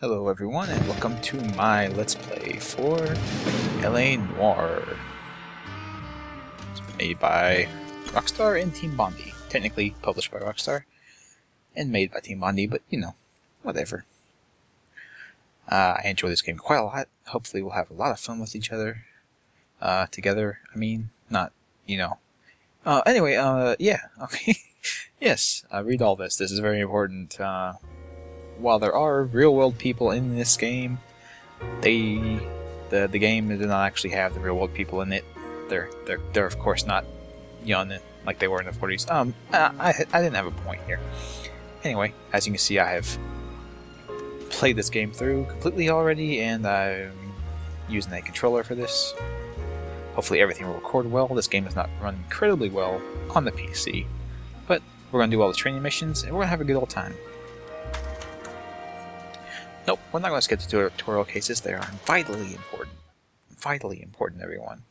Hello everyone and welcome to my Let's Play for LA Noire. It's made by Rockstar and Team Bondi. Technically published by Rockstar and made by Team Bondi, but you know, whatever. I enjoy this game quite a lot. Hopefully we'll have a lot of fun with each other. Together, I mean, not, you know. Anyway, yeah, okay. Yes, read all this. This is very important. While there are real-world people in this game, the game does not actually have the real-world people in it. They're of course not young like they were in the 40s. I didn't have a point here. Anyway, as you can see, I have played this game through completely already, and I'm using a controller for this. Hopefully everything will record well. This game does not run incredibly well on the PC, but we're going to do all the training missions, and we're going to have a good old time. Nope, we're not going to skip the tutorial cases. They are vitally important. Vitally important, everyone.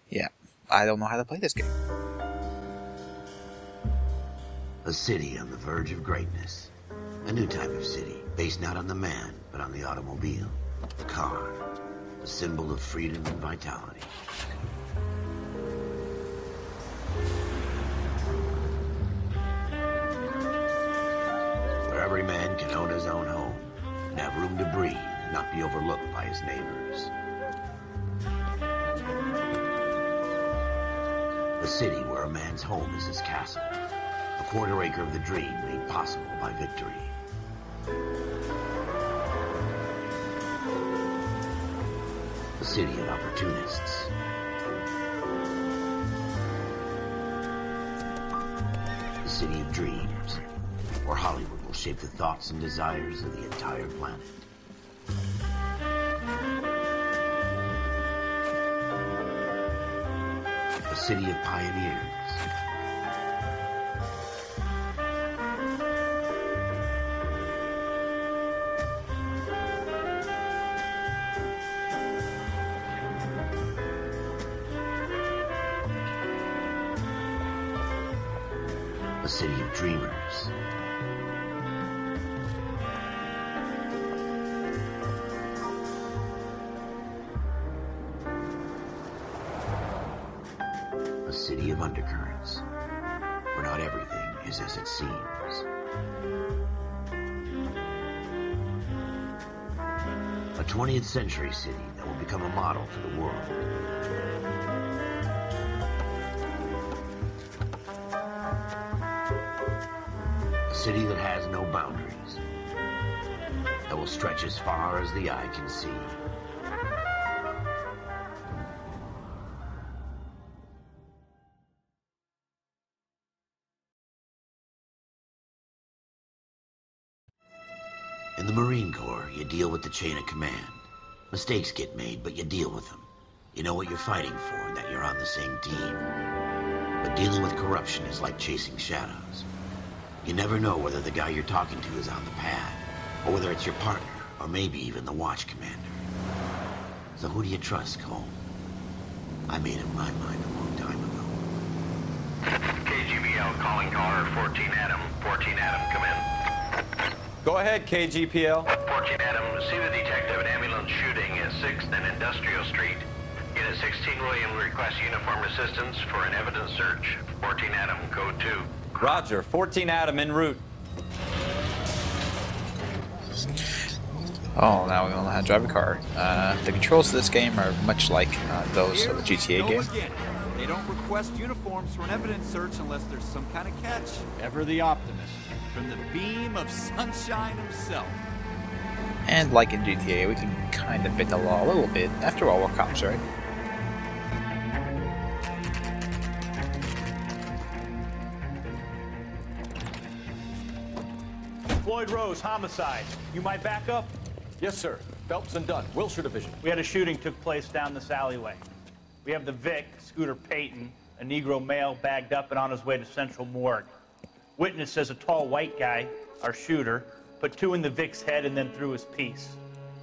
Yeah, I don't know how to play this game. A city on the verge of greatness. A new type of city, based not on the man, but on the automobile. The car. A symbol of freedom and vitality. Where every man can own his own home, and have room to breathe, and not be overlooked by his neighbors. A city where a man's home is his castle. A quarter acre of the dream made possible by victory. A city of opportunists. A city of dreams, where Hollywood will shape the thoughts and desires of the entire planet. A city of pioneers. A city of dreamers. A city of undercurrents, where not everything is as it seems. A 20th century city that will become a model for the world. A city that has no boundaries, that will stretch as far as the eye can see. In the Marine Corps, you deal with the chain of command. Mistakes get made, but you deal with them. You know what you're fighting for and that you're on the same team. But dealing with corruption is like chasing shadows. You never know whether the guy you're talking to is on the pad, or whether it's your partner, or maybe even the watch commander. So who do you trust, Cole? I made up my mind a long time ago. KGBL calling caller 14 Adam. 14 Adam, come in. Go ahead, KGPL. 14 Adam, see the detective at ambulance shooting at 6th and Industrial Street. Unit 16 William requests uniform assistance for an evidence search. 14 Adam, code 2. Roger, 14 Adam en route. Oh, now we know how to drive a car. The controls of this game are much like those of the GTA game. Again. They don't request uniforms for an evidence search unless there's some kind of catch. Ever the optimist, from the beam of sunshine himself. And like in GTA, we can kind of bend the law a little bit. After all, we're cops, right? Floyd Rose, homicide. You might back up? Yes, sir. Phelps and Dunn, Wilshire Division. We had a shooting took place down this alleyway. We have the Vic, Scooter Payton, a Negro male bagged up and on his way to Central Morgue. Witness says a tall white guy, our shooter, put 2 in the Vic's head and then threw his piece.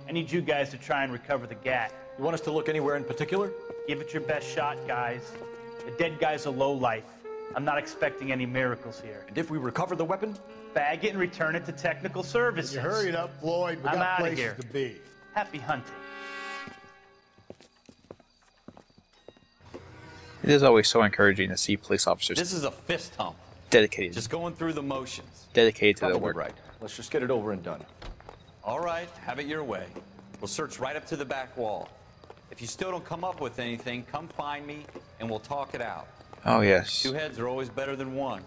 I need you guys to try and recover the gat. You want us to look anywhere in particular? Give it your best shot, guys. The dead guy's a lowlife. I'm not expecting any miracles here. And if we recover the weapon? Bag it and return it to technical services. You hurry it up, Floyd. We I'm got outta places here. to be. Happy hunting. It is always so encouraging to see police officers This is a fist hump. dedicated, Just going through the motions. dedicated to their Probably work. right. Let's just get it over and done. All right, have it your way. We'll search right up to the back wall. If you still don't come up with anything, come find me and we'll talk it out. Oh yes, Two heads are always better than one.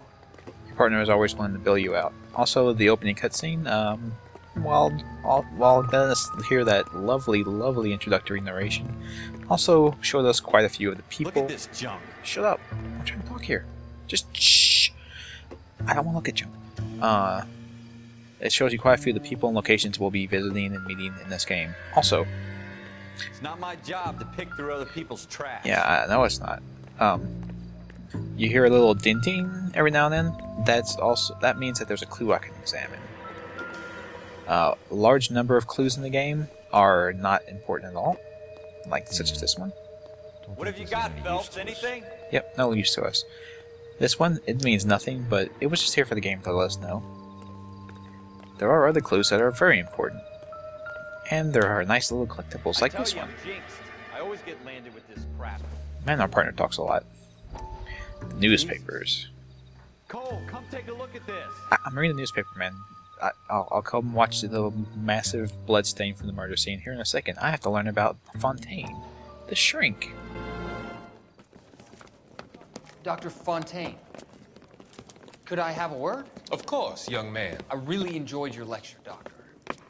your partner is always willing to bail you out. Also, the opening cutscene, while letting us hear that lovely, lovely introductory narration, also showed us quite a few of the people. Look at this junk. Shut up! I'm trying to talk here. Just shh. I don't want to look at you. It shows you quite a few of the people and locations we'll be visiting and meeting in this game. Also, It's not my job to pick through other people's trash. yeah, I know it's not. You hear a little dinting every now and then. That means that there's a clue I can examine. A large number of clues in the game are not important at all, like such as this one. What have you got, Phelps? Anything? Yep, no use to us. This one, it means nothing, but it was just here for the game to let us know. There are other clues that are very important. And there are nice little collectibles like this one. I'm jinxed. I always get landed with this crap. Man, our partner talks a lot. The newspapers. Cole, come take a look at this. I'm reading the newspaper, man. I'll come watch the massive blood stain from the murder scene here in a second. I have to learn about Fontaine, the shrink. Dr. Fontaine, could I have a word? Of course, young man. I really enjoyed your lecture, Doctor.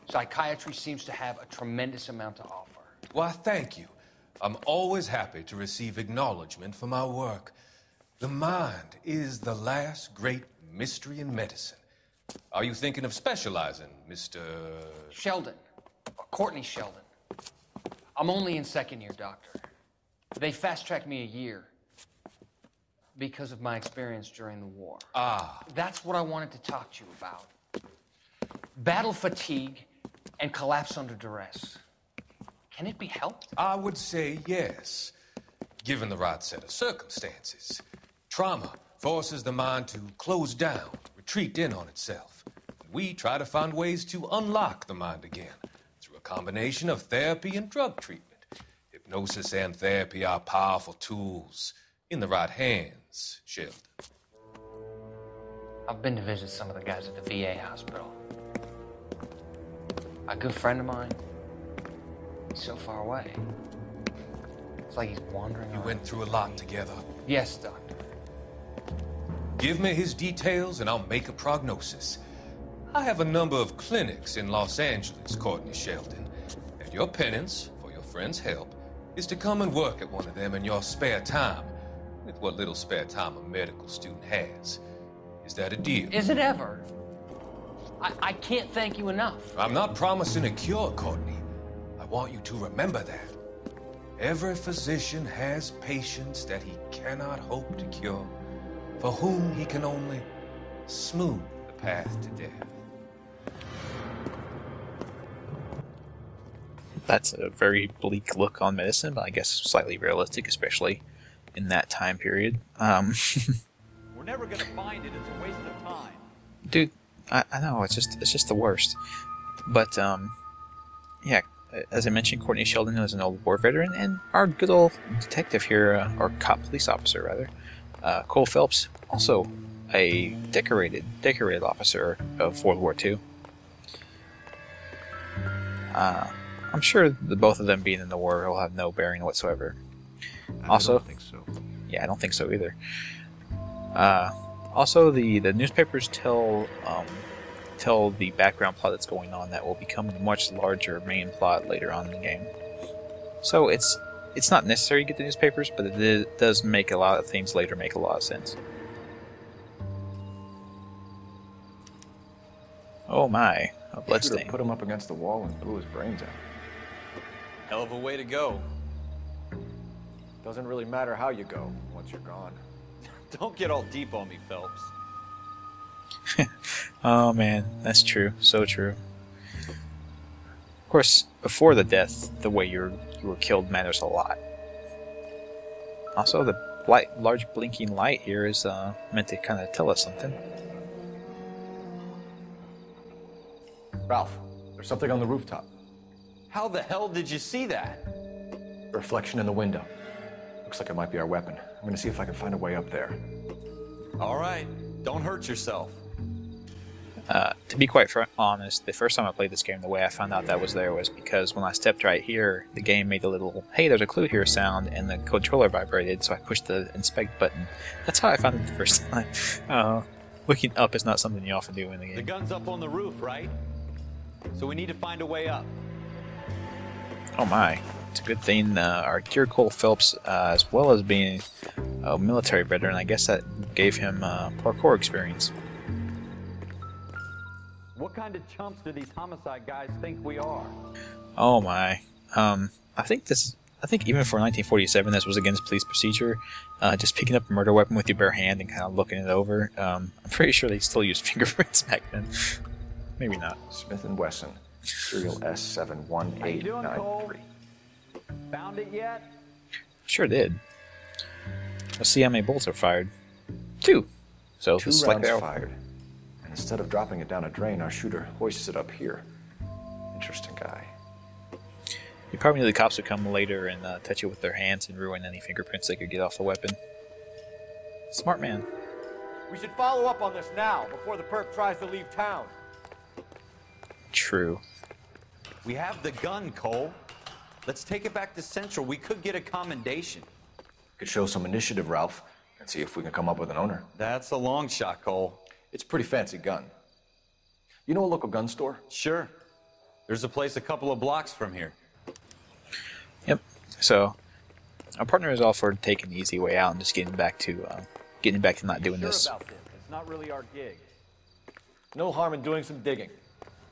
Psychiatry seems to have a tremendous amount to offer. Why, thank you. I'm always happy to receive acknowledgement for my work. The mind is the last great mystery in medicine. Are you thinking of specializing, Mr. Sheldon, Courtney Sheldon. I'm only in second year, Doctor. They fast-tracked me a year because of my experience during the war. Ah. That's what I wanted to talk to you about. Battle fatigue and collapse under duress. Can it be helped? I would say yes, given the right set of circumstances. Trauma forces the mind to close down, retreat in on itself. We try to find ways to unlock the mind again through a combination of therapy and drug treatment. Hypnosis and therapy are powerful tools in the right hands, Sheldon. I've been to visit some of the guys at the VA hospital. A good friend of mine, he's so far away. It's like he's wandering You around. went through a lot together. Yes, Doctor. Give me his details and I'll make a prognosis. I have a number of clinics in Los Angeles, Courtney Sheldon, and your penance, for your friend's help, is to come and work at one of them in your spare time, with what little spare time a medical student has. Is that a deal? Is it ever? I can't thank you enough. I'm not promising a cure, Courtney. I want you to remember that. Every physician has patients that he cannot hope to cure, for whom he can only smooth the path to death. That's a very bleak look on medicine, but I guess slightly realistic, especially in that time period. We're never gonna find it. It's a waste of time. Dude, I know, it's just the worst. But, yeah, as I mentioned, Courtney Sheldon is an old war veteran, and our good old detective here, or police officer, rather, Cole Phelps, also a decorated officer of World War II. I'm sure the both of them being in the war will have no bearing whatsoever. I don't think so. Yeah, I don't think so either. Also, the newspapers tell the background plot that's going on that will become a much larger main plot later on in the game. So it's not necessary to get the newspapers, but it does make a lot of things later make a lot of sense. Oh my, a bloodstain. Put him up against the wall and blew his brains out. Hell of a way to go. Doesn't really matter how you go once you're gone. Don't get all deep on me, Phelps. Oh man, that's true. So true. Of course, before the death, the way you were killed matters a lot. Also, the large blinking light here is meant to kind of tell us something. Ralph, there's something on the rooftop. How the hell did you see that? A reflection in the window. Looks like it might be our weapon. I'm gonna see if I can find a way up there. All right, don't hurt yourself. To be quite honest, the first time I played this game, the way I found out that was there was because when I stepped right here, the game made a little, hey, there's a clue here sound, and the controller vibrated, so I pushed the inspect button. That's how I found it the first time. Looking up is not something you often do in the game. The gun's up on the roof, right? So we need to find a way up. Oh my. It's a good thing our dear Cole Phelps, as well as being a military veteran, I guess that gave him parkour experience. What kind of chumps do these homicide guys think we are? Oh my. I think even for 1947 this was against police procedure. Just picking up a murder weapon with your bare hand and kind of looking it over. I'm pretty sure they still used fingerprints back then. Maybe not. Smith & Wesson, serial S71893. Found it yet? Sure did. Let's see how many bullets are fired. 2. So Two this is rounds like fired. And instead of dropping it down a drain, our shooter hoists it up here. Interesting guy. You probably knew the cops would come later and touch it with their hands and ruin any fingerprints they could get off the weapon. Smart man. We should follow up on this now, before the perp tries to leave town. True. We have the gun, Cole. Let's take it back to Central. We could get a commendation. Could show some initiative, Ralph, and see if we can come up with an owner. That's a long shot, Cole. It's a pretty fancy gun. You know a local gun store? Sure. There's a place a couple of blocks from here. Yep. So our partner is all for taking the easy way out and just getting back to not doing this. About this? It's not really our gig. No harm in doing some digging.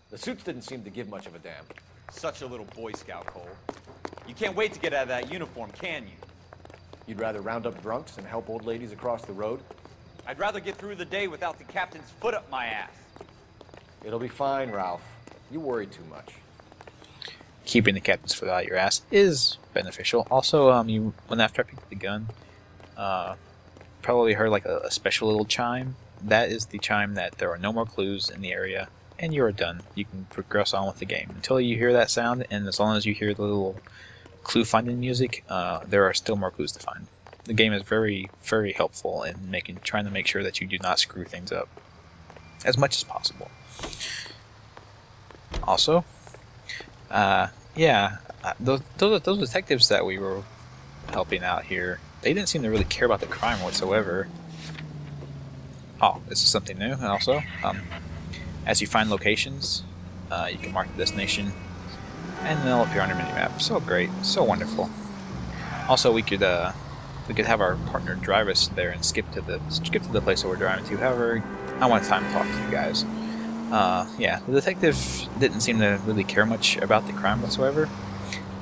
The suits didn't seem to give much of a damn. Such a little Boy Scout, Cole. You can't wait to get out of that uniform, can you? You'd rather round up drunks and help old ladies across the road? I'd rather get through the day without the captain's foot up my ass. It'll be fine, Ralph. You worry too much. Keeping the captain's foot out your ass is beneficial. Also, when after I picked up the gun, probably heard like a special little chime. That is the chime that there are no more clues in the area, and you are done. You can progress on with the game until you hear that sound, and as long as you hear the little clue finding music, there are still more clues to find. The game is very, very helpful in trying to make sure that you do not screw things up as much as possible. Also, those detectives that we were helping out here, they didn't seem to really care about the crime whatsoever. Oh, this is something new. Also, as you find locations, you can mark the destination, and they'll appear on your minimap. So great, so wonderful. Also, we could have our partner drive us there and skip to the place that we're driving to. However, I want time to talk to you guys. The detective didn't seem to really care much about the crime whatsoever.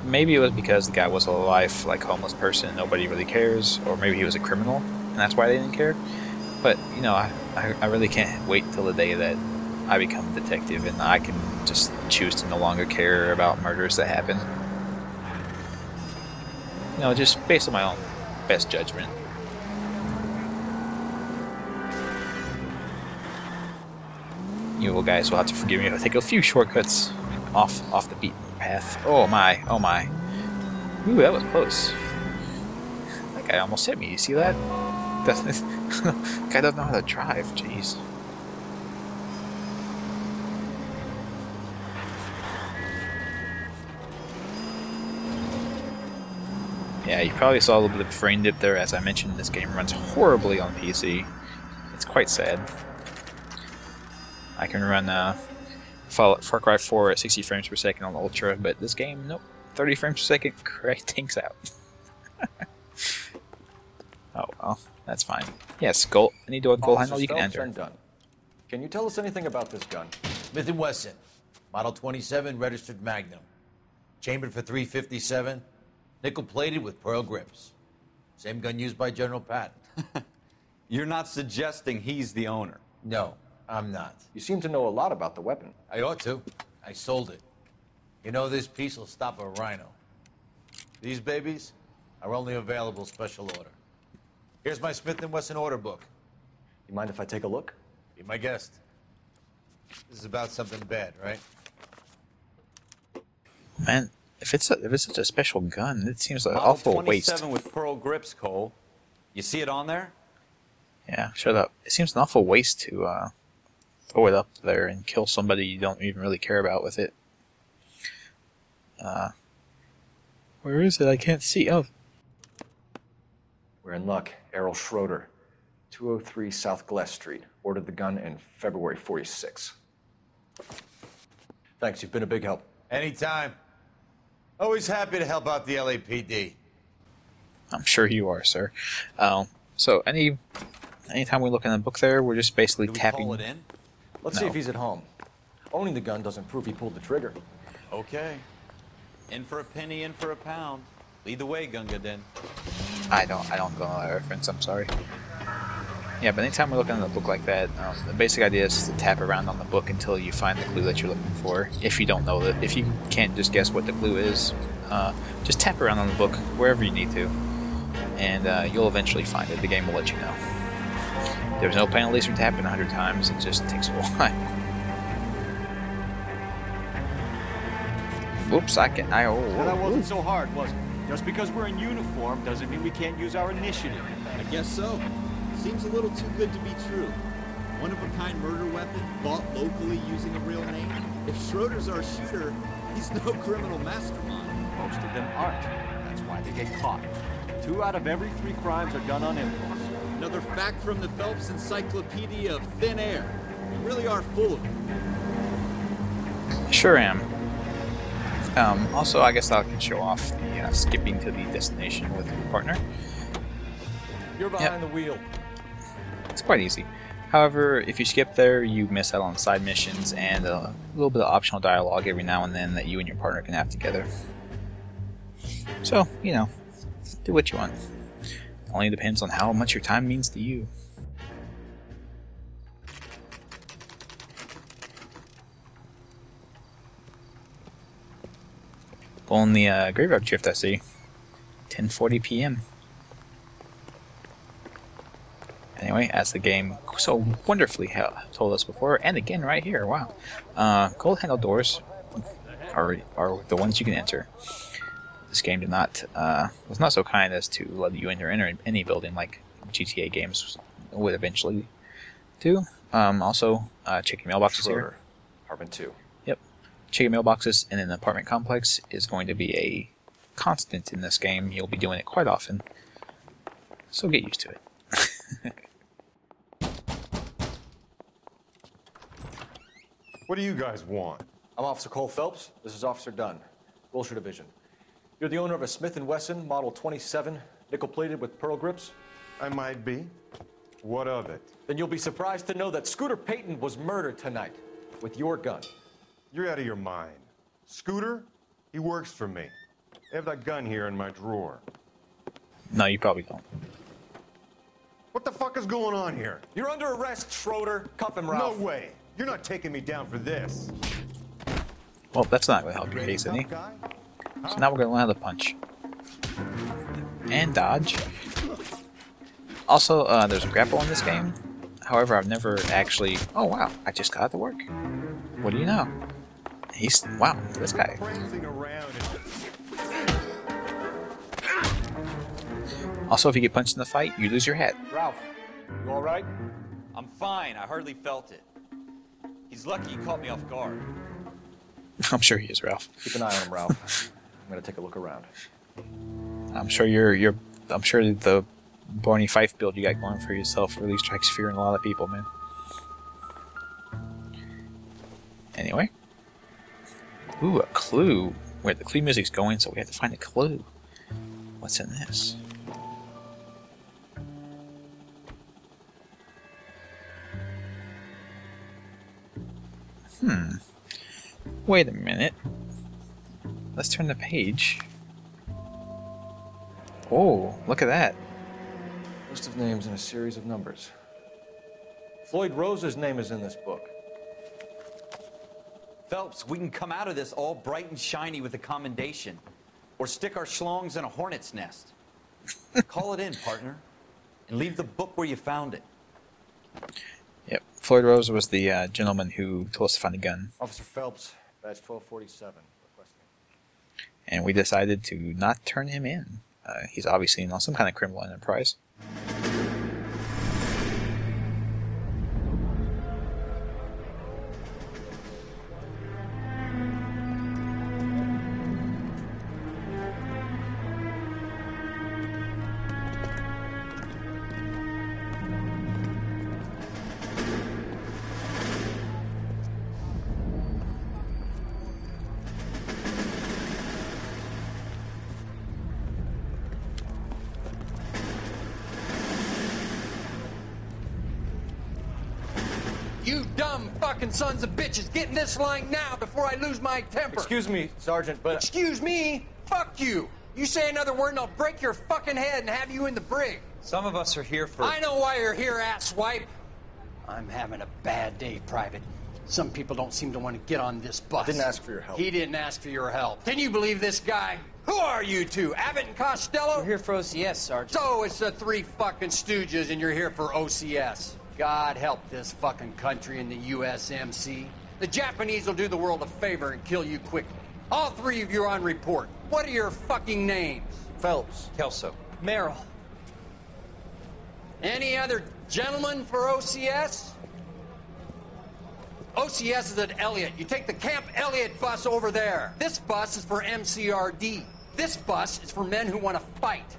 Maybe it was because the guy was a life like homeless person and nobody really cares, or maybe he was a criminal and that's why they didn't care. But you know, I really can't wait till the day that I become a detective and I can just choose to no longer care about murders that happen. You know, just based on my own best judgment. You guys will have to forgive me if I take a few shortcuts off the beaten path. Oh my, oh my. Ooh, that was close. That guy almost hit me, you see that? Guy doesn't know how to drive, jeez. Yeah, you probably saw a little bit of frame dip there. As I mentioned, this game runs horribly on PC. It's quite sad. I can run Far Cry 4 at 60 frames per second on Ultra, but this game, nope, 30 frames per second, things out. Oh well, that's fine. Yes, goal. Any door goal handle you can enter. Done. Can you tell us anything about this gun? Smith & Wesson, Model 27, registered Magnum. Chambered for .357, nickel-plated with pearl grips. Same gun used by General Patton. You're not suggesting he's the owner? No, I'm not. You seem to know a lot about the weapon. I ought to. I sold it. You know, this piece will stop a rhino. These babies are only available special order. Here's my Smith & Wesson order book. You mind if I take a look? Be my guest. This is about something bad, right? Man, if it's such a special gun, it seems like an Model awful waste. 27 with pearl grips, Cole. You see it on there? Yeah, shut up. It seems an awful waste to throw it up there and kill somebody you don't even really care about with it. Where is it? I can't see. Oh. We're in luck. Errol Schroeder, 203 South Glass Street. Ordered the gun in February 46. Thanks, you've been a big help. Anytime. Always happy to help out the LAPD. I'm sure you are, sir. So anytime we look in the book there, we're just basically tapping. Call it in? Let's see if he's at home. Owning the gun doesn't prove he pulled the trigger. Okay. In for a penny, in for a pound. Lead the way, Gunga Din. I don't know that reference. I'm sorry. Yeah, but anytime we're looking at a book like that, the basic idea is just to tap around on the book until you find the clue that you're looking for. If you don't know that, if you can't just guess what the clue is, just tap around on the book wherever you need to, and you'll eventually find it. The game will let you know. There's no penalties for tapping 100 times. It just takes a while. Whoops! Well, that wasn't so hard, was it? Just because we're in uniform doesn't mean we can't use our initiative. I guess so. Seems a little too good to be true. One-of-a-kind murder weapon, bought locally using a real name. If Schroeder's our shooter, he's no criminal mastermind. Most of them aren't. That's why they get caught. 2 out of every 3 crimes are done on impulse. Another fact from the Phelps Encyclopedia of Thin Air. You really are full of it. Sure am. Also, I guess I can show off the skipping to the destination with your partner. You're behind the wheel. It's quite easy. However, if you skip there, you miss out on side missions and a little bit of optional dialogue every now and then that you and your partner can have together. So, do what you want. It only depends on how much your time means to you. Pulling the graveyard shift, I see. 10:40 p.m. Anyway, as the game so wonderfully told us before, and again right here, wow. Gold handle doors are the ones you can enter. This game was not so kind as to let you enter any building like GTA games would eventually do. Also, check your mailboxes here. Apartment 2. Yep. Check your mailboxes in an apartment complex is going to be a constant in this game. You'll be doing it quite often. So get used to it. What do you guys want? I'm Officer Cole Phelps. This is Officer Dunn, Wilshire Division. You're the owner of a Smith & Wesson Model 27, nickel-plated with pearl grips? I might be. What of it? Then you'll be surprised to know that Scooter Payton was murdered tonight with your gun. You're out of your mind. Scooter? He works for me. I have that gun here in my drawer. No, you probably don't. What the fuck is going on here? You're under arrest, Schroeder. Cuff him, Ralph. No way. You're not taking me down for this. Well, that's not going to help your case any. So now we're going to learn how to punch. And dodge. Also, there's a grapple in this game. However, I've never actually... Oh, wow. I just got it to work. What do you know? Wow, this guy. Also, if you get punched in the fight, you lose your hat. Ralph, you all right? I'm fine. I hardly felt it. He's lucky he caught me off guard. I'm sure he is, Ralph. Keep an eye on him, Ralph. I'm gonna take a look around. I'm sure I'm sure the Barney Fife build you got going for yourself really strikes fear in a lot of people, man. Anyway. Ooh, a clue. Wait, the clue music's going, so we have to find a clue. What's in this? Wait a minute. Let's turn the page. Oh, look at that. List of names and a series of numbers. Floyd Rose's name is in this book. Phelps, we can come out of this all bright and shiny with a commendation. Or stick our schlongs in a hornet's nest. Call it in, partner. And leave the book where you found it. Yep. Floyd Rose was the gentleman who told us to find a gun. Officer Phelps, badge 1247, requesting. And we decided to not turn him in. He's obviously in some kind of criminal enterprise. You dumb fucking sons of bitches, get in this line now before I lose my temper. Excuse me, Sergeant, but... Excuse me? Fuck you. You say another word and I'll break your fucking head and have you in the brig. Some of us are here for... I know why you're here, asswipe. I'm having a bad day, Private. Some people don't seem to want to get on this bus. Didn't ask for your help. He didn't ask for your help. Can you believe this guy? Who are you two? Abbott and Costello? We're here for OCS, Sergeant. So it's the three fucking stooges and you're here for OCS. God help this fucking country and the USMC. The Japanese will do the world a favor and kill you quickly. All three of you are on report. What are your fucking names? Phelps. Kelso. Merrill. Any other gentlemen for OCS? OCS is at Elliott. You take the Camp Elliott bus over there. This bus is for MCRD. This bus is for men who want to fight.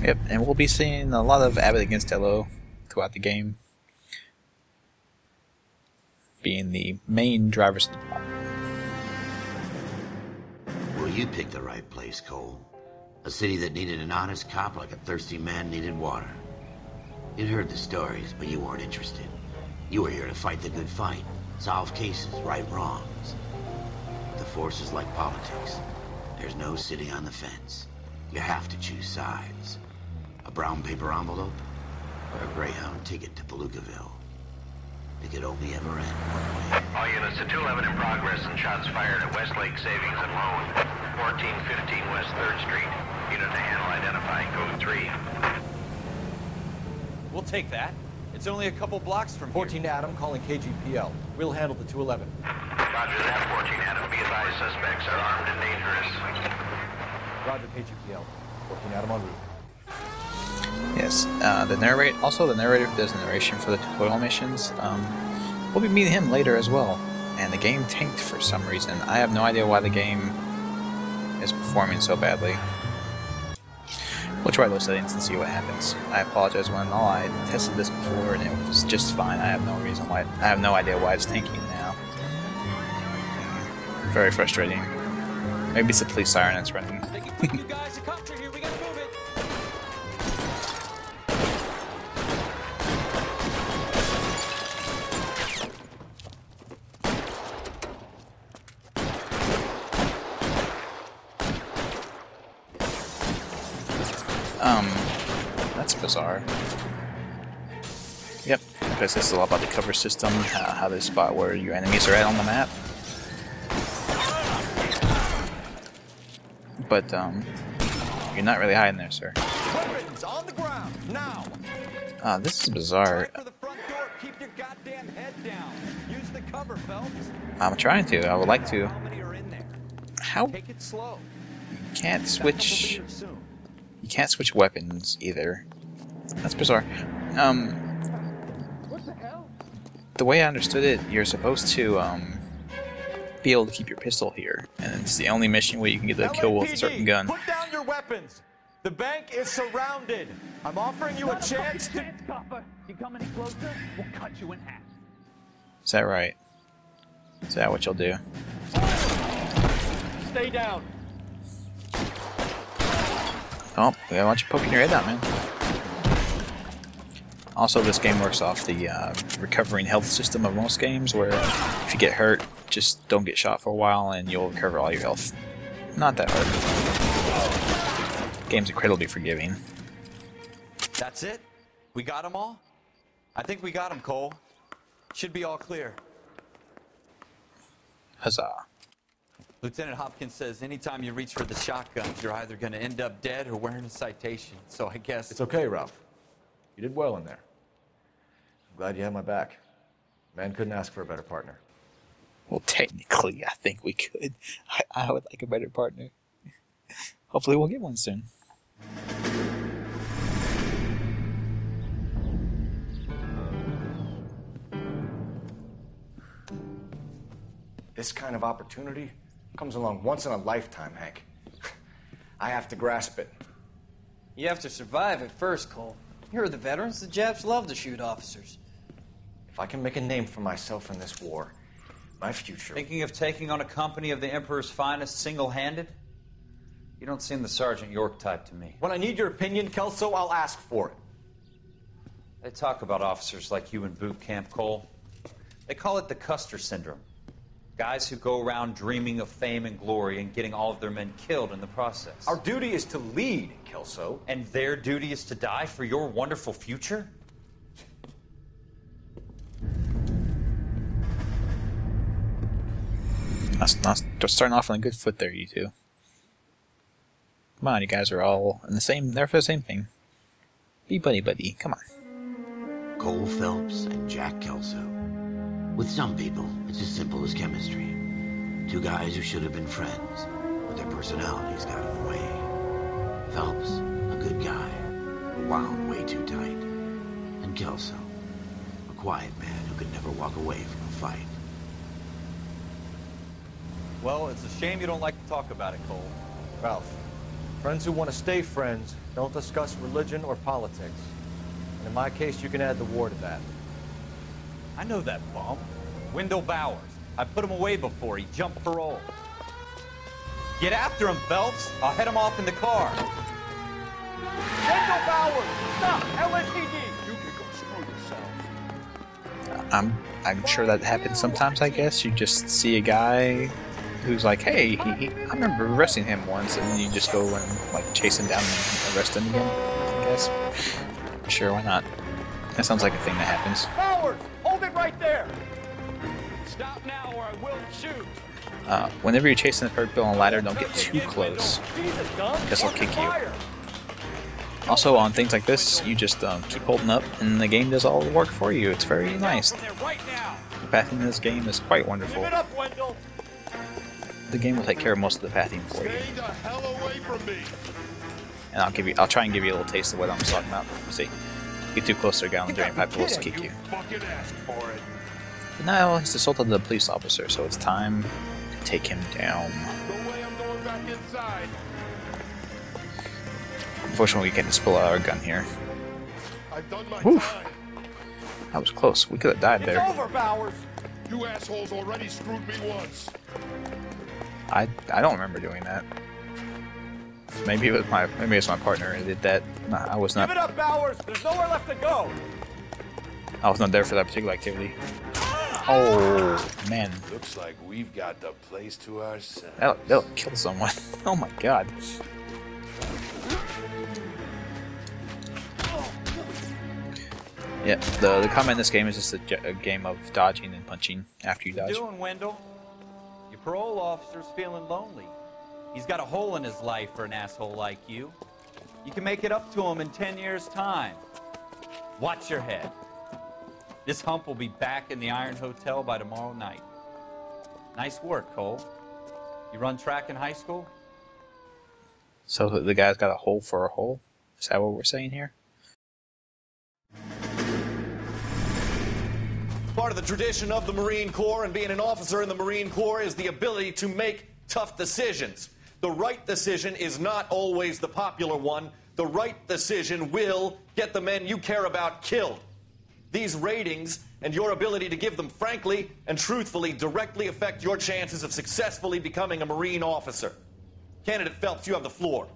Yep, and we'll be seeing a lot of Abbott against Costello throughout the game, being the main drivers of the plot. Well, you picked the right place, Cole. A city that needed an honest cop like a thirsty man needed water. You'd heard the stories, but you weren't interested. You were here to fight the good fight, solve cases, right wrongs. The force is like politics. There's no city on the fence. You have to choose sides. A brown paper envelope, or a Greyhound ticket to Palookaville. It could only ever end one way. All units to 211 in progress and shots fired at Westlake Savings and Loan, 1415 West 3rd Street. Unit to handle identifying code 3. We'll take that. It's only a couple blocks from 14 Adam calling KGPL. We'll handle the 211. Roger that, 14 Adam. Be advised, suspects are armed and dangerous. Roger, KGPL. 14 Adam en route. Yes, the narrator who does the narration for the tutorial missions, we'll be meeting him later as well. And the game tanked for some reason. I have no idea why the game is performing so badly. We'll try those settings and see what happens. I apologize one and all. I tested this before and it was just fine. I have no idea why it's tanking now. Very frustrating. Maybe it's the police siren that's running. You guys, the cops are here. We gotta move it. That's bizarre. Yep, because this is all about the cover system, how they spot where your enemies are at on the map. But, you're not really hiding there, sir. Weapons on the ground, now! This is bizarre. For the front door, keep your goddamn head down. Use the cover, Phelps. I'm trying to. I would like to. How many are in there? How? Take it slow. You can't switch. You can't switch weapons either. That's bizarre. What the hell? The way I understood it, you're supposed to be able to keep your pistol here, and it's the only mission where you can get the kill with a certain gun. Put down your weapons. The bank is surrounded. I'm offering you a chance to. You come any closer, we'll cut you in half. Is that right? Is that what you'll do? Stay down. Oh, we gotta watch you poking your head out, man. Also, this game works off the recovering health system of most games, where if you get hurt, just don't get shot for a while and you'll recover all your health. Not that hard. Game's incredibly forgiving. That's it? We got them all? I think we got them, Cole. Should be all clear. Huzzah. Lieutenant Hopkins says anytime you reach for the shotguns, you're either going to end up dead or wearing a citation. So I guess... It's okay, Ralph. You did well in there. I'm glad you had my back. Man couldn't ask for a better partner. Well, technically, I think we could. I would like a better partner. Hopefully we'll get one soon. This kind of opportunity comes along once in a lifetime, Hank. I have to grasp it. You have to survive it first, Cole. You're the veterans. The Japs love to shoot officers. If I can make a name for myself in this war, my future... Thinking of taking on a company of the Emperor's finest single-handed? You don't seem the Sergeant York type to me. When I need your opinion, Kelso, I'll ask for it. They talk about officers like you in boot camp, Cole. They call it the Custer Syndrome. Guys who go around dreaming of fame and glory and getting all of their men killed in the process. Our duty is to lead, Kelso. And their duty is to die for your wonderful future? They're starting off on a good foot there, you two. Come on, you guys are all in the same, there for the same thing. Be buddy-buddy, come on. Cole Phelps and Jack Kelso. With some people, it's as simple as chemistry. Two guys who should have been friends, but their personalities got in the way. Phelps, a good guy, but wound way too tight. And Kelso, a quiet man who could never walk away from a fight. Well, it's a shame you don't like to talk about it, Cole. Ralph, friends who want to stay friends don't discuss religion or politics. And in my case, you can add the war to that. I know that bum. Wendell Bowers. I put him away before. He jumped parole. Get after him, Phelps. I'll head him off in the car. Wendell Bowers! Stop! LSPD! You can go screw yourself. I'm sure that happens sometimes, I guess. You just see a guy who's like, hey, I remember arresting him once, and then you just go and like chase him down and arrest him again, I guess. Sure, why not? That sounds like a thing that happens. Bowers! Hold it right there! Stop now or I will shoot! Whenever you're chasing the third bill on a ladder, don't get too close, because they'll kick you. Also, on things like this, you just keep holding up, and the game does all the work for you. It's very nice. The pathing in this game is quite wonderful. The game will take care of most of the pathing for you. And I'll try and give you a little taste of what I'm talking about. See, get too close to a guy on the drain pipe, will kick you. But now he's assaulted the police officer, so it's time to take him down. Unfortunately, we can't just pull out our gun here. Whew. That was close. We could have died there. It's over, Bowers. You assholes already screwed me once. I don't remember doing that. Maybe it's my partner who did that. No, I was not. Give it up, Bowers. There's nowhere left to go. I was not there for that particular activity. Oh man. Looks like we've got the place to ourselves. That'll kill someone. Oh my god. Yeah, the combat in this game is just a game of dodging and punching after you dodge. What you doing, Wendell? Your parole officer's feeling lonely. He's got a hole in his life for an asshole like you. You can make it up to him in 10 years' time. Watch your head. This hump will be back in the Iron Hotel by tomorrow night. Nice work, Cole. You run track in high school? So the guy's got a hole for a hole? Is that what we're saying here? Part of the tradition of the Marine Corps and being an officer in the Marine Corps is the ability to make tough decisions. The right decision is not always the popular one. The right decision will get the men you care about killed. These ratings and your ability to give them frankly and truthfully directly affect your chances of successfully becoming a Marine officer. Candidate Phelps, you have the floor.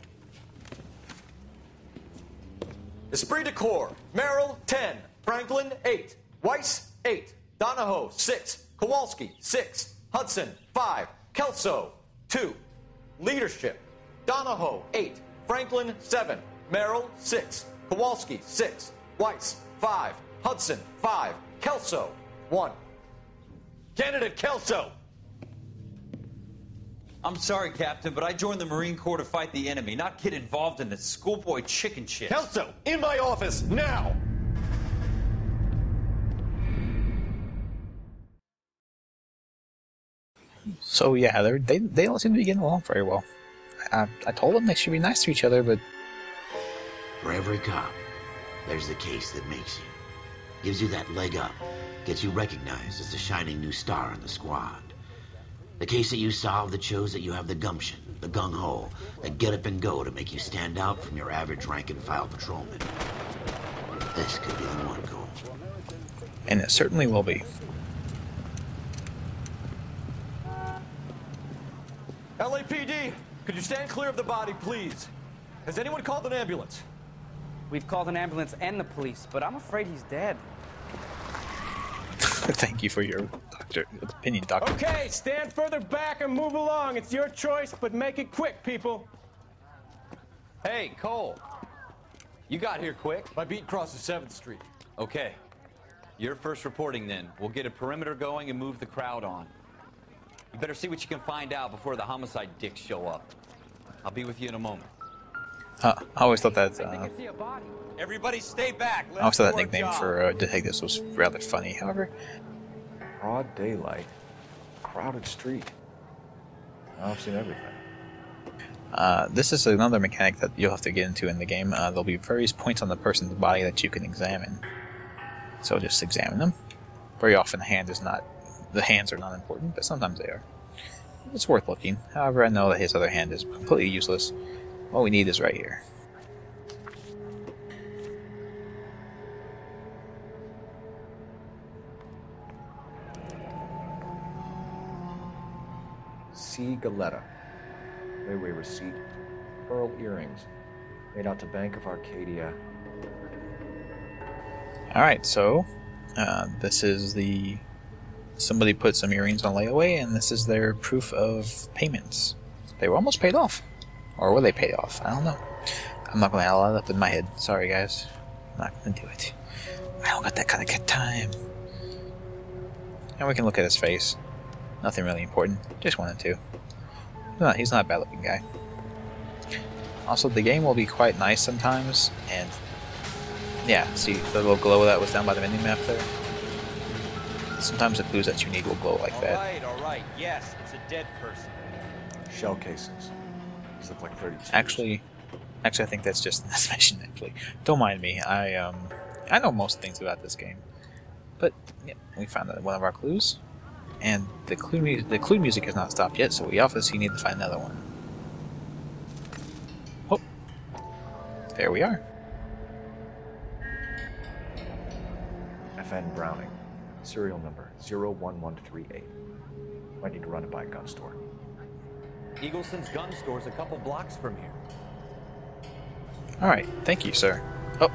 Esprit de Corps, Merrill, 10. Franklin, 8. Weiss, 8. Donahoe, 6. Kowalski, 6. Hudson, 5. Kelso, 2. Leadership, Donahoe, 8. Franklin, 7. Merrill, 6. Kowalski, 6. Weiss, 5. Hudson, 5. Kelso, 1. Candidate Kelso. I'm sorry, Captain, but I joined the Marine Corps to fight the enemy, not get involved in this schoolboy chicken shit. Kelso, in my office, now! So yeah, they don't seem to be getting along very well. I told them they should be nice to each other, but For every cop, there's the case that makes you. Gives you that leg up. Gets you recognized as the shining new star in the squad. The case that you solve that shows that you have the gumption, the gung-ho, the get up and go to make you stand out from your average rank-and-file patrolman. This could be the one, Cole. and it certainly will be. LAPD, could you stand clear of the body, please? Has anyone called an ambulance? We've called an ambulance and the police, but I'm afraid he's dead. Thank you for your opinion, Doctor. Okay, stand further back and move along. It's your choice, but make it quick, people. Hey, Cole. You got here quick. My beat crosses 7th Street. Okay. You're first reporting then. We'll get a perimeter going and move the crowd on. You better see what you can find out before the homicide dicks show up. I'll be with you in a moment. I always thought that. Everybody stay back. I always thought that nickname for detectives was rather funny. However, broad daylight, crowded street. I've seen everything. this is another mechanic that you'll have to get into in the game. There'll be various points on the person's body that you can examine. So just examine them. Very often the hands are not important, but sometimes they are. It's worth looking. However, I know that his other hand is completely useless. What we need is right here. C. Galetta. Railway receipt. Pearl earrings. Made out to Bank of Arcadia. Alright, so this is the... Somebody put some earrings on layaway, and this is their proof of payments. They were almost paid off. Or were they paid off? I don't know. I'm not going to add all that up in my head. Sorry, guys. I'm not going to do it. I don't got that kind of time. And we can look at his face. Nothing really important. Just wanted to. No, he's not a bad-looking guy. Also, the game will be quite nice sometimes, and... Yeah, see the little glow that was down by the mini-map there? Sometimes the clues that you need will glow like that. All right, yes, it's a dead person. Shell casings. These look like 32. Actually, I think that's just in this mission, actually. Don't mind me. I know most things about this game. But, yeah, we found one of our clues. And the clue music has not stopped yet, so we obviously need to find another one. Oh. There we are. FN Browning. Serial number 01138. Might need to run it by a gun store. Eagleson's gun store's a couple blocks from here. Alright, thank you, sir. Oh,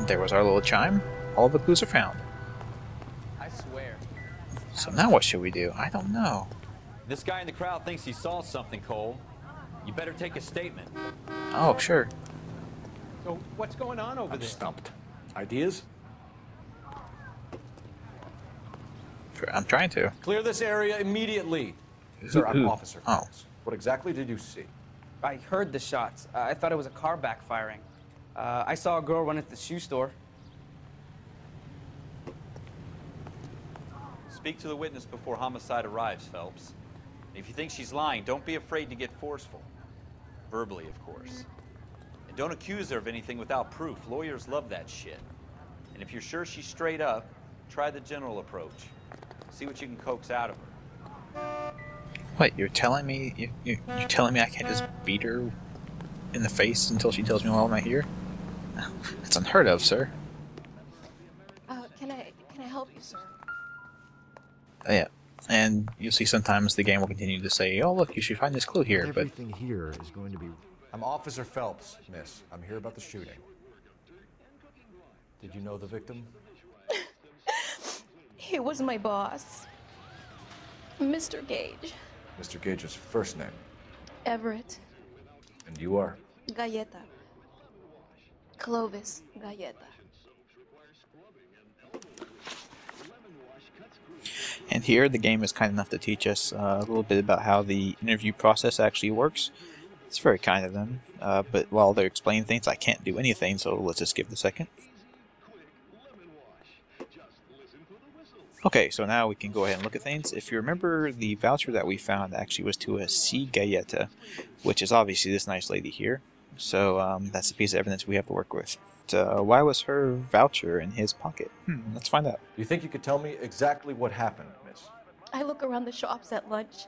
there was our little chime. All the clues are found. I swear. So now what should we do? I don't know. This guy in the crowd thinks he saw something, Cole. You better take a statement. Oh, sure. So what's going on over there? Stumped. Ideas? I'm trying to. Clear this area immediately. Sir, I'm Officer Oh. Phelps. What exactly did you see? I heard the shots. I thought it was a car backfiring. I saw a girl run into the shoe store. Speak to the witness before homicide arrives, Phelps. If you think she's lying, don't be afraid to get forceful. Verbally, of course. And don't accuse her of anything without proof. Lawyers love that shit. And if you're sure she's straight up, try the general approach. See what you can coax out of her. Wait, you're telling me you're telling me I can't just beat her in the face until she tells me while I'm here? That's unheard of, sir. Can I help you, sir? Yeah, and you'll see sometimes the game will continue to say, "Oh, look, you should find this clue here." Everything here is going to be... I'm Officer Phelps, miss. I'm here about the shooting. Did you know the victim? He was my boss, Mr. Gage. Mr. Gage's first name. Everett. And you are? Galleta. Clovis Galleta. And here, the game is kind enough to teach us a little bit about how the interview process actually works. It's very kind of them, but while they're explaining things, I can't do anything, so let's just give it a second. Okay, so now we can go ahead and look at things. If you remember, the voucher that we found actually was to a C. Galletta, which is obviously this nice lady here. So that's a piece of evidence we have to work with. Why was her voucher in his pocket? Let's find out. Do you think you could tell me exactly what happened, miss? I look around the shops at lunch.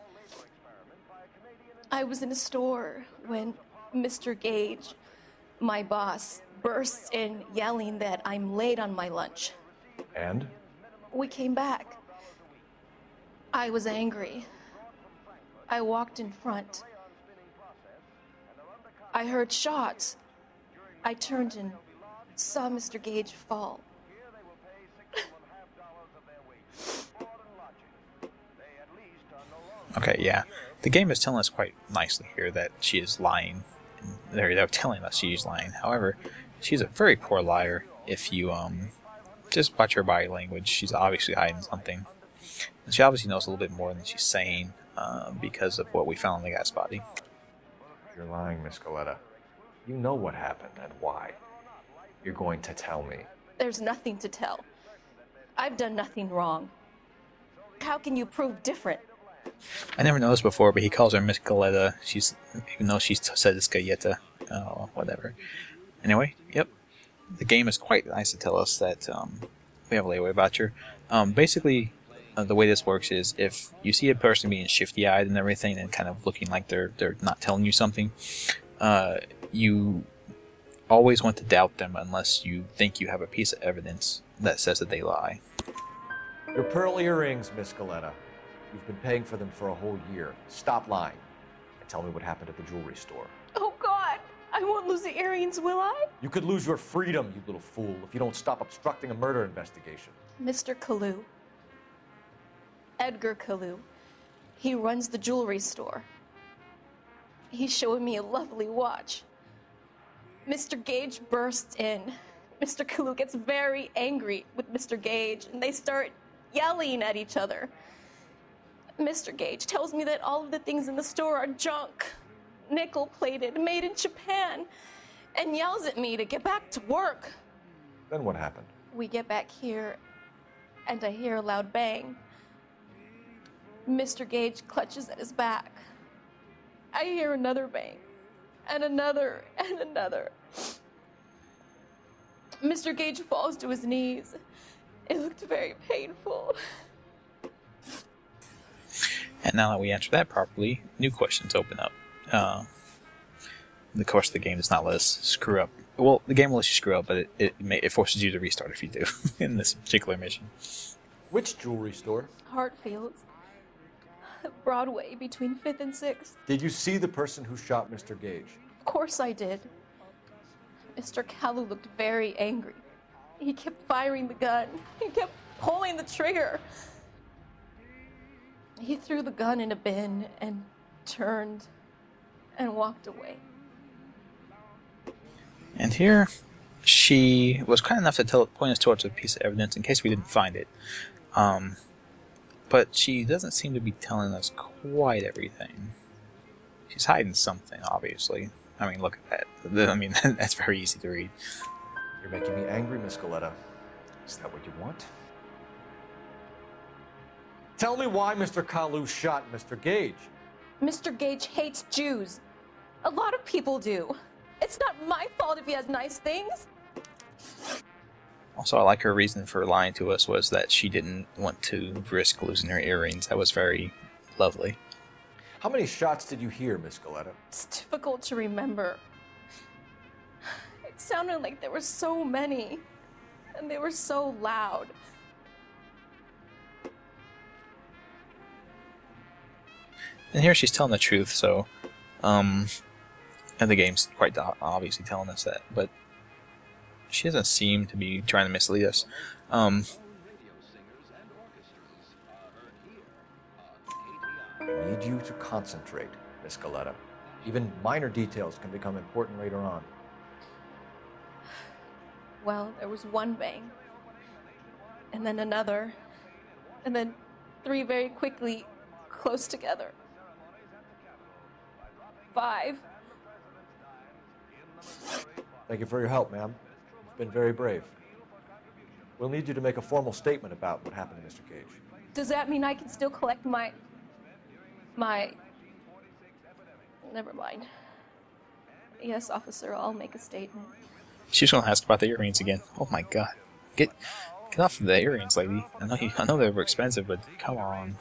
I was in a store when Mr. Gage, my boss, bursts in yelling that I'm late on my lunch. And? We came back. I was angry. I walked in front. I heard shots. I turned and saw Mr. Gage fall. Okay, yeah. The game is telling us quite nicely here that she is lying. They're telling us she's lying. However, she's a very poor liar. If you just watch her body language, she's obviously hiding something. And she obviously knows a little bit more than she's saying because of what we found in the guy's body. You're lying, Miss Galletta. You know what happened and why. You're going to tell me. There's nothing to tell. I've done nothing wrong. How can you prove different? I never noticed before, but he calls her Miss Galletta. Even though she said it's Galletta. Oh, whatever. Anyway, yep. The game is quite nice to tell us that we have a layaway voucher. Basically, the way this works is if you see a person being shifty-eyed and everything and kind of looking like they're not telling you something, you always want to doubt them unless you think you have a piece of evidence that says that they lie. Your pearl earrings, Miss Galletta. You've been paying for them for a whole year. Stop lying and tell me what happened at the jewelry store. Oh, God! I won't lose the earrings, will I? You could lose your freedom, you little fool, if you don't stop obstructing a murder investigation. Mr. Kalu. Edgar Kalu. He runs the jewelry store. He's showing me a lovely watch. Mr. Gage bursts in. Mr. Kalu gets very angry with Mr. Gage, and they start yelling at each other. Mr. Gage tells me that all of the things in the store are junk, nickel-plated, made in Japan, and yells at me to get back to work. Then what happened? We get back here, and I hear a loud bang. Mr. Gage clutches at his back. I hear another bang, and another, and another. Mr. Gage falls to his knees. It looked very painful. And now that we answer that properly, new questions open up. Of course, the game does not let us screw up. Well, the game will let you screw up, but it forces you to restart if you do in this particular mission. Which jewelry store? Hartfield's. Broadway, between 5th and 6th. Did you see the person who shot Mr. Gage? Of course I did. Mr. Kalu looked very angry. He kept firing the gun. He kept pulling the trigger. He threw the gun in a bin and turned and walked away. And here, she was kind enough to point us towards a piece of evidence in case we didn't find it. But she doesn't seem to be telling us quite everything. She's hiding something, obviously. I mean, look at that. I mean, that's very easy to read. You're making me angry, Miss Galletta. Is that what you want? Tell me why Mr. Kalu shot Mr. Gage. Mr. Gage hates Jews. A lot of people do. It's not my fault if he has nice things. Also, I like her reason for lying to us was that she didn't want to risk losing her earrings. That was very lovely. How many shots did you hear, Miss Galletta? It's difficult to remember. It sounded like there were so many, and they were so loud. And here she's telling the truth, so, and the game's quite obviously telling us that, but she doesn't seem to be trying to mislead us. I need you to concentrate, Miss Galletta. Even minor details can become important later on. Well, there was one bang, and then another, and then 3 very quickly, close together. 5. Thank you for your help, ma'am. You've been very brave. We'll need you to make a formal statement about what happened to Mr. Gage. Does that mean I can still collect my... Never mind. Yes, officer, I'll make a statement. She's gonna ask about the earrings again. Oh my god. Get off of the earrings, lady. I know they were expensive, but come on.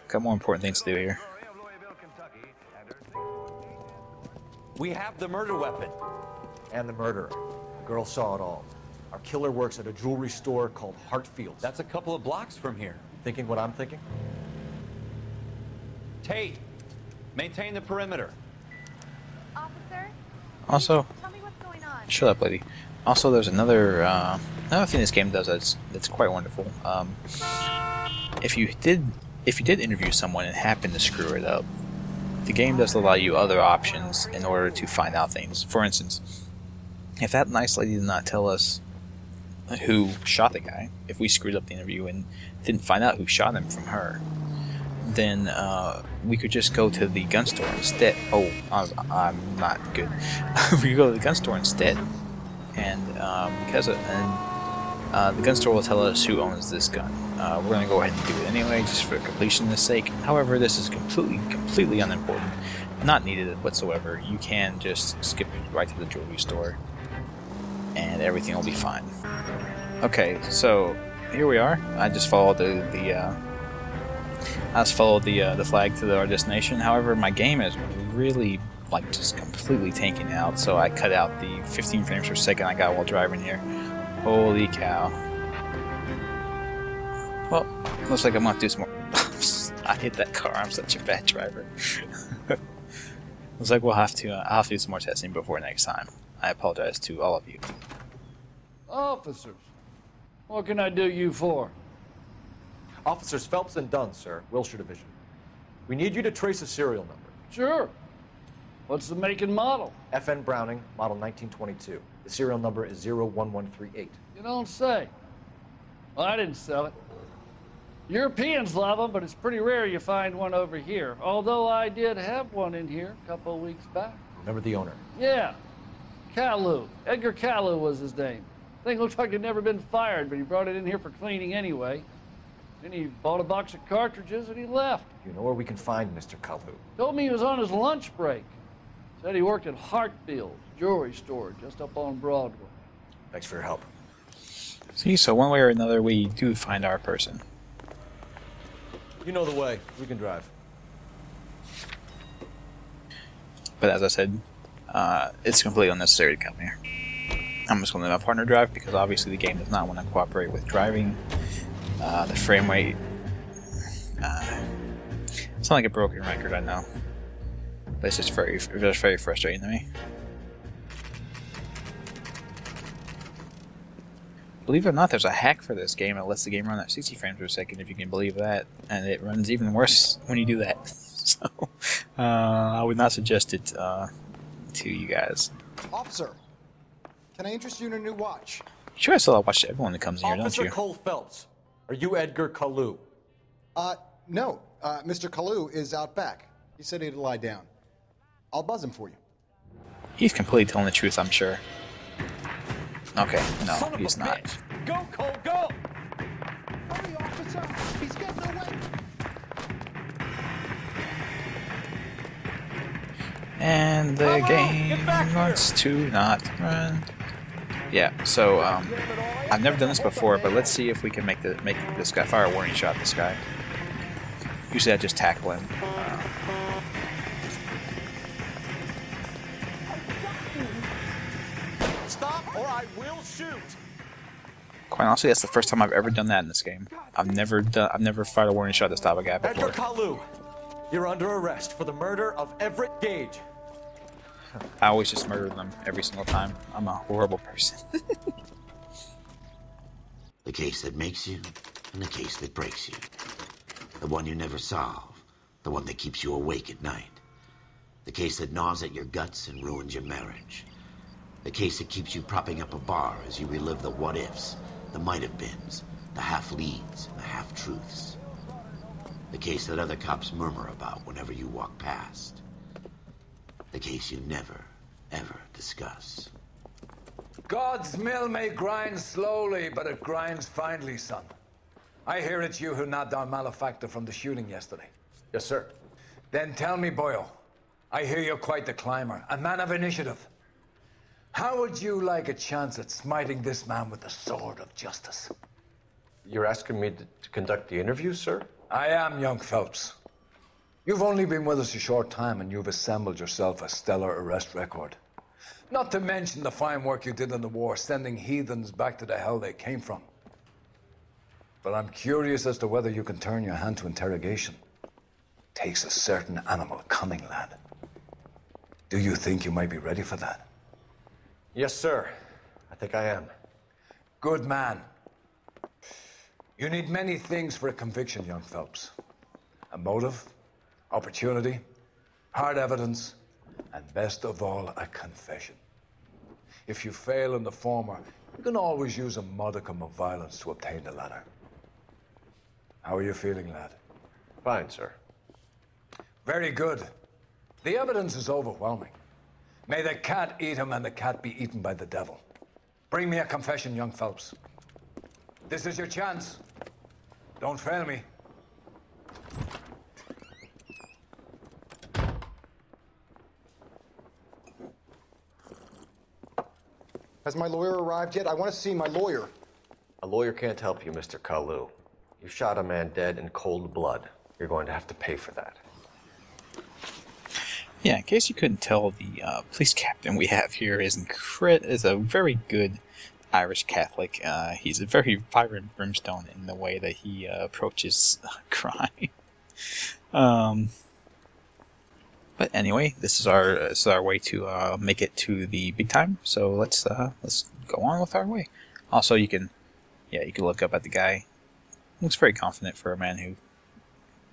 Got more important things to do here. We have the murder weapon. And the murderer. The girl saw it all. Our killer works at a jewelry store called Hartfield's. That's a couple of blocks from here. Thinking what I'm thinking? Tate, maintain the perimeter. Officer? Also, Tell me what's going on. shut up, lady. Also, there's another thing this game does that's quite wonderful. If you did interview someone and happen to screw it up, the game does allow you other options in order to find out things. For instance, if that nice lady did not tell us who shot the guy, if we screwed up the interview and didn't find out who shot him from her, then we could just go to the gun store instead. Oh, I'm not good. We could go to the gun store instead, and the gun store will tell us who owns this gun. We're going to go ahead and do it anyway, just for completion's sake. However, this is completely unimportant, not needed whatsoever. You can just skip right to the jewelry store, and everything will be fine. Okay, so here we are. I just followed the flag to our destination. However, my game is really just completely tanking out, so I cut out the 15 frames per second I got while driving here. Holy cow. Well, looks like I'm gonna have to do some more. I hit that car. I'm such a bad driver. Looks like I'll have to do some more testing before next time. I apologize to all of you. Officers, what can I do you for? Officers Phelps and Dunn, sir, Wilshire Division. We need you to trace a serial number. Sure. What's the make and model? FN Browning, model 1922. The serial number is 01138. You don't say. Well, I didn't sell it. Europeans love them, but it's pretty rare you find one over here. Although I did have one in here a couple of weeks back. Remember the owner? Yeah. Kalu. Edgar Kalu was his name. Thing looked like he'd never been fired, but he brought it in here for cleaning anyway. Then he bought a box of cartridges and he left. You know where we can find Mr. Kalu? Told me he was on his lunch break. Said he worked at Hartfield's jewelry store just up on Broadway. Thanks for your help. See, so one way or another, we do find our person. You know the way. We can drive. But as I said, it's completely unnecessary to come here. I'm just going to let my partner drive because obviously the game does not want to cooperate with driving. The frame rate. It's not like a broken record, I know. But it's just very frustrating to me. Believe it or not, there's a hack for this game that lets the game run at 60 frames per second, if you can believe that. And it runs even worse when you do that. So, I would not suggest it to you guys. Officer, can I interest you in a new watch? Sure, I still watch everyone that comes in here, don't Officer you? Cole Phelps, are you Edgar Kalu? No. Mr. Kalu is out back. He said he'd lie down. I'll buzz him for you. He's completely telling the truth, I'm sure. Okay, no, he's not. Go, Cole, go! Hurry, officer! He's getting away! And the game wants to not run. Yeah, so I've never done this before, but let's see if we can make this guy fire a warning shot. This guy. Usually I just tackle him. Stop, or I will shoot. Quite honestly, that's the first time I've ever done that in this game. I've never fired a warning shot to stop a guy before. Edgar Kalu, you're under arrest for the murder of Everett Gage. I always just murder them every single time. I'm a horrible person. The case that makes you, and the case that breaks you. The one you never solve, the one that keeps you awake at night. The case that gnaws at your guts and ruins your marriage. The case that keeps you propping up a bar as you relive the what-ifs, the might-have-beens, the half-leads, and the half-truths. The case that other cops murmur about whenever you walk past. The case you never, ever discuss. God's mill may grind slowly, but it grinds finely, son. I hear it's you who nabbed our malefactor from the shooting yesterday. Yes, sir. Then tell me, Boyle, I hear you're quite the climber, a man of initiative. How would you like a chance at smiting this man with the sword of justice? You're asking me to conduct the interview, sir? I am, young Phelps. You've only been with us a short time and you've assembled yourself a stellar arrest record. Not to mention the fine work you did in the war, sending heathens back to the hell they came from. But I'm curious as to whether you can turn your hand to interrogation. Takes a certain animal cunning, lad. Do you think you might be ready for that? Yes, sir. I think I am. Good man. You need many things for a conviction, young Phelps. A motive, opportunity, hard evidence, and best of all, a confession. If you fail in the former, you can always use a modicum of violence to obtain the latter. How are you feeling, lad? Fine, sir. Very good. The evidence is overwhelming. May the cat eat him and the cat be eaten by the devil. Bring me a confession, young Phelps. This is your chance. Don't fail me. Has my lawyer arrived yet? I want to see my lawyer. A lawyer can't help you, Mr. Kalu. You shot a man dead in cold blood. You're going to have to pay for that. Yeah, in case you couldn't tell, the police captain we have here is a very good Irish Catholic. He's a very fire and brimstone in the way that he approaches crime. But anyway, this is our way to make it to the big time. So let's go on with our way. Also, you can look up at the guy. Looks very confident for a man who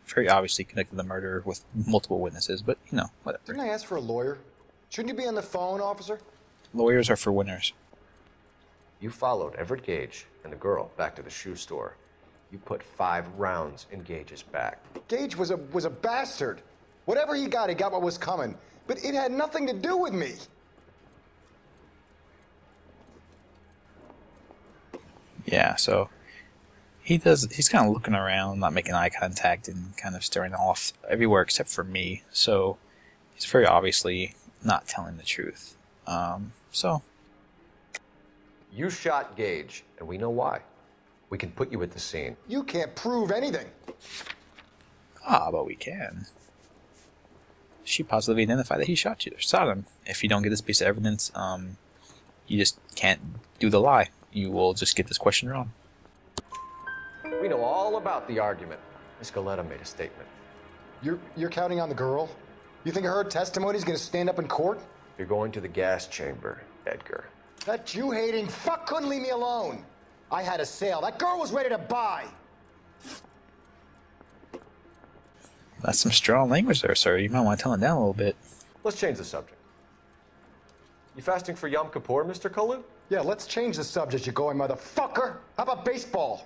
very obviously connected the murder with multiple witnesses, but you know, whatever. Didn't I ask for a lawyer? Shouldn't you be on the phone, officer? Lawyers are for winners. You followed Everett Gage and the girl back to the shoe store. You put 5 rounds in Gage's back. Gage was a bastard. Whatever he got what was coming. But it had nothing to do with me. Yeah, so he's kind of looking around, not making eye contact, and kind of staring off everywhere except for me. So he's very obviously not telling the truth. So you shot Gage, and we know why. We can put you at the scene. You can't prove anything. But we can. She positively identified that he shot him. If you don't get this piece of evidence, you just can't do the lie. You will just get this question wrong. We know all about the argument. Miss Galetta made a statement. You're counting on the girl? You think her testimony is going to stand up in court? You're going to the gas chamber, Edgar. That Jew-hating fuck couldn't leave me alone. I had a sale. That girl was ready to buy. That's some strong language there, sir. You might want to tone it down a little bit. Let's change the subject. You fasting for Yom Kippur, Mr. Kalu? Yeah, let's change the subject, you going motherfucker. How about baseball?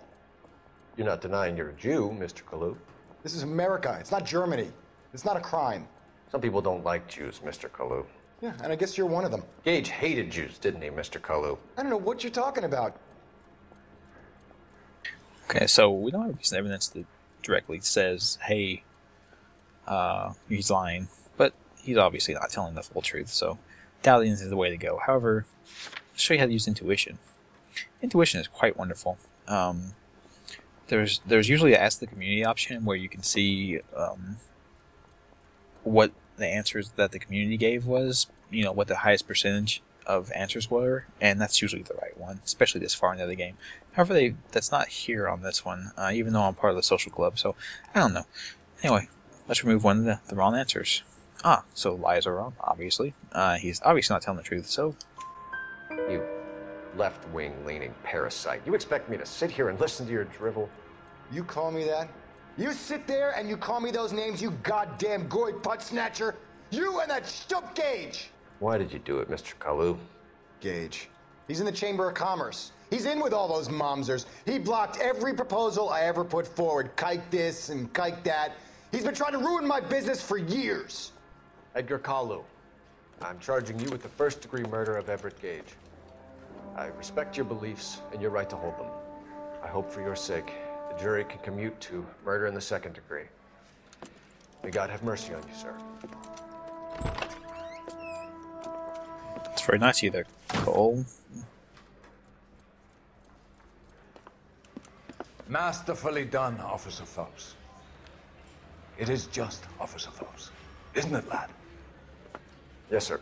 You're not denying you're a Jew, Mr. Kalu. This is America. It's not Germany. It's not a crime. Some people don't like Jews, Mr. Kalu. Yeah, and I guess you're one of them. Gage hated Jews, didn't he, Mr. Kalu? I don't know what you're talking about. Okay, so we don't have recent evidence that directly says, hey, he's lying, but he's obviously not telling the full truth, so doubting is the way to go. However, I'll show you how to use intuition. Intuition is quite wonderful. There's usually an Ask the Community option where you can see what the answers that the community gave was, you know, what the highest percentage of answers were, and that's usually the right one, especially this far into the game. However, that's not here on this one, even though I'm part of the social club, so I don't know. Anyway, let's remove one of the wrong answers. So lies are wrong, obviously. He's obviously not telling the truth, so... You left-wing leaning parasite. You expect me to sit here and listen to your drivel? You call me that? You sit there and you call me those names, you goddamn goy putt snatcher? You and that Gage! Why did you do it, Mr. Kalu? Gage. He's in the Chamber of Commerce. He's in with all those momsers. He blocked every proposal I ever put forward. Kike this and kike that. He's been trying to ruin my business for years. Edgar Kalu, I'm charging you with the first-degree murder of Everett Gage. I respect your beliefs and your right to hold them. I hope for your sake the jury can commute to murder in the second degree. May God have mercy on you, sir. It's very nice of you there, Cole. Masterfully done, Officer Phelps. It is just Officer Phelps, isn't it, lad? Yes, sir.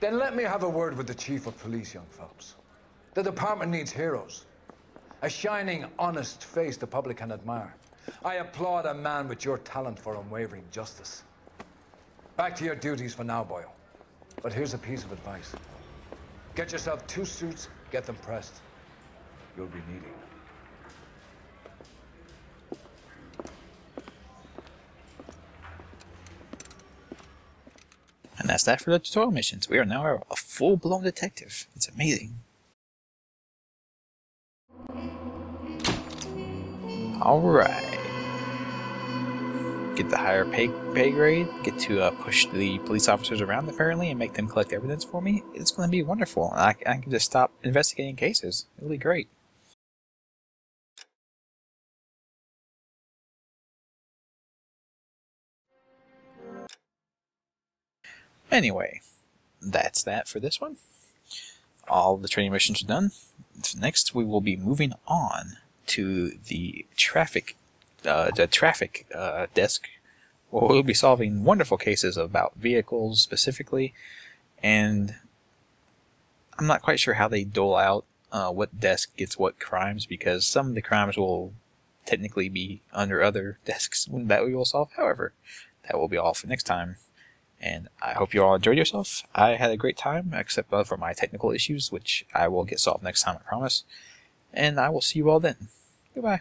Then let me have a word with the Chief of Police, young Phelps. The department needs heroes. A shining, honest face the public can admire. I applaud a man with your talent for unwavering justice. Back to your duties for now, Boyle. But here's a piece of advice. Get yourself 2 suits, get them pressed. You'll be needing them. And that's that for the tutorial missions. We are now a full-blown detective. It's amazing. Alright. Get the higher pay grade. Get to push the police officers around apparently and make them collect evidence for me. It's going to be wonderful. I can just stop investigating cases. It'll be great. Anyway, that's that for this one. All the training missions are done. Next, we will be moving on to the traffic desk, where we'll be solving wonderful cases about vehicles specifically, and I'm not quite sure how they dole out what desk gets what crimes, because some of the crimes will technically be under other desks that we will solve. However, that will be all for next time. And I hope you all enjoyed yourself. I had a great time, except for my technical issues, which I will get solved next time, I promise. And I will see you all then. Goodbye.